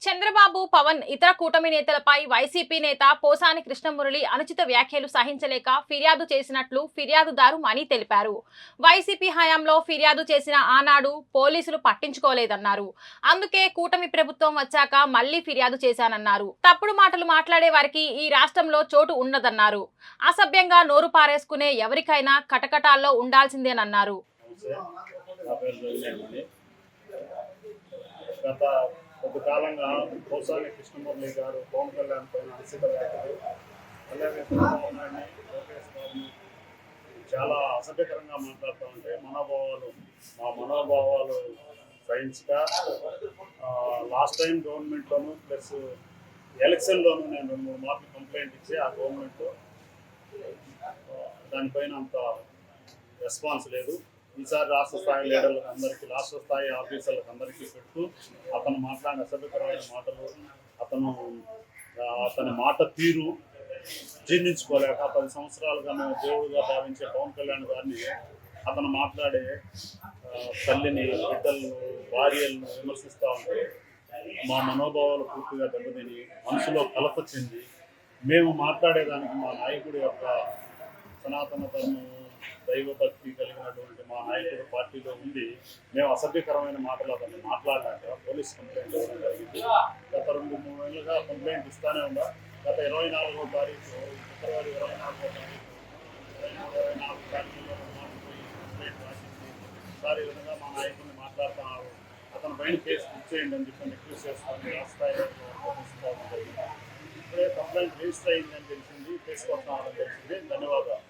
చంద్రబాబు, పవన్, ఇతర కూటమి నేతలపై వైసీపీ నేత పోసాని కృష్ణమురళి అనుచిత వ్యాఖ్యలు సహించలేక ఫిర్యాదు చేసినట్లు ఫిర్యాదుదారు మణి తెలిపారు. వైసీపీ హయాంలో ఫిర్యాదు చేసిన ఆనాడు పోలీసులు పట్టించుకోలేదన్నారు. అందుకే కూటమి ప్రభుత్వం వచ్చాక మళ్లీ ఫిర్యాదు చేశానన్నారు. తప్పుడు మాటలు మాట్లాడే వారికి ఈ రాష్ట్రంలో చోటు ఉండదన్నారు. అసభ్యంగా నోరు పారేసుకునే ఎవరికైనా కటకటాల్లో ఉండాల్సిందేనన్నారు. గత కొంతకాలంగా పోసాని కృష్ణమురళి గారు పవన్ కళ్యాణ్ పైన అనుచిత వ్యాఖ్యలు, అలాగే చంద్రబాబు నాయుడిని, లోకేష్ బాబుని చాలా అసభ్యకరంగా మాట్లాడుతూ ఉంటే మా మనోభావాలు సహించక లాస్ట్ టైం గవర్నమెంట్లోను ప్లస్ ఎలక్షన్లోనూ నేను 2-3 మార్లు కంప్లైంట్ ఇచ్చి ఆ గవర్నమెంట్ దానిపైన అంత రెస్పాన్స్ లేదు. ఈసారి రాష్ట్ర స్థాయి లీడర్లకు అందరికీ, రాష్ట్ర స్థాయి ఆఫీసర్లకు అందరికీ పెడుతూ అతను మాట్లాడిన అసభ్యకరమైన మాటలు, అతని మాట తీరు జీర్ణించుకోలేక 10 సంవత్సరాలుగా మేము దేవుడుగా భావించే పవన్ కళ్యాణ్ గారిని అతను మాట్లాడే తల్లిని, బిడ్డలను, భార్యలను విమర్శిస్తూ ఉంటే మా మనోభావాలు పూర్తిగా దెబ్బతిని మనసులో కలత చెంది మేము మాట్లాడేదానికి మా నాయకుడి యొక్క సనాతన ధర్మం, దైవభక్తి కలిగినటువంటి మా నాయకుడు పార్టీలో ఉండి మేము అసభ్యకరమైన మాటలు అతన్ని మాట్లాడినాక పోలీస్ కంప్లైంట్ ఇవ్వడం జరిగింది. గత 2-3 నెలలుగా కంప్లైంట్ ఇస్తూనే ఉందా. గత 24వ తారీఖు ఫిబ్రవరి 24వ తారీఖు 24 తారీఖులో మాట్లాడి కంప్లైంట్ రాసింది. సార్ ఈ విధంగా మా నాయకుడిని మాట్లాడుతున్నారు, అతని పైన కేసు బుక్ చేయండి అని చెప్పి రిక్వెస్ట్ చేసుకొని రాష్ట్రాయిలో తీసుకోవడం జరిగింది. ఇప్పుడే కంప్లైంట్ రిజిస్టర్ అయిందని తెలిసింది, తీసుకొస్తామని తెలిసింది. ధన్యవాదాలు.